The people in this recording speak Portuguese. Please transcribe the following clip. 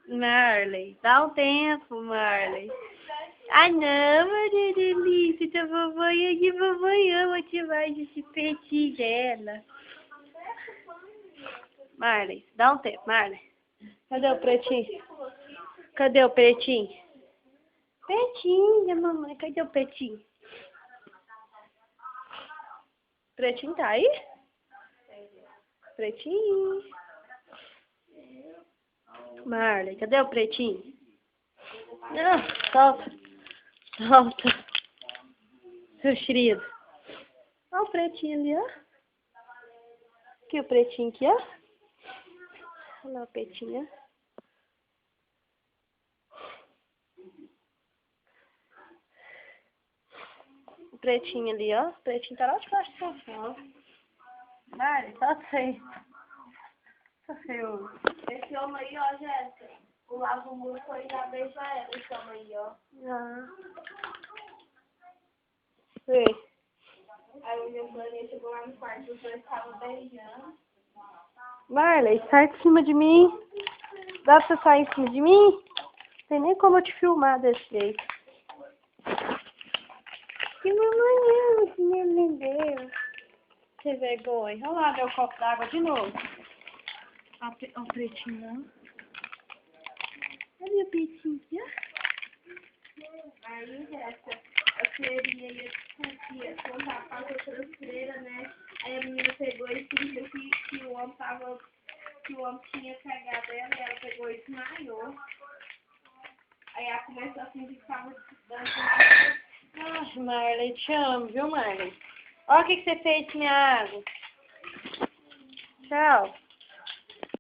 Marley, dá um tempo, Marley. Ah, não, Maria Delícia, tua vovói aqui, vovói ama te mais esse peitinho dela. Marley, dá um tempo, Marley. Cadê o pretinho? Cadê o pretinho? Pretinho, mamãe, cadê o pretinho? Pretinho tá aí? Pretinho. Marley, cadê o pretinho? Não, solta. Solta. Seu querido. Olha o pretinho ali, ó. Aqui o pretinho aqui, ó. Olha lá o pretinho, ó. O pretinho ali, ó. O pretinho tá lá de baixo do sofá, ó. Marley, solta aí. Esse homem aí, ó, Jéssica, o Lavo Muro foi já beijar ela, esse homem aí, ó. Ah. Ei. Aí o meu planeta chegou lá no quarto, os dois estavam beijando. Marley, sai de cima de mim. Dá pra você sair em cima de mim? Não tem nem como eu te filmar desse jeito. Que mamãe, que neném deu. Que vergonha. Olha lá meu copo d'água de novo. Olha o pretinho, ó. Olha o pretinho aqui, ó. Aí, Jéssica, a freirinha ia contar para as outras freiras, né? Aí a menina pegou e fingiu que o homem tava, que o homem tinha cagado ela e ela pegou e desmaiou. Aí ela começou a fingir que tava dando. Ai, Marley, te amo, viu, Marley? Olha o que você fez com minha água. Tchau.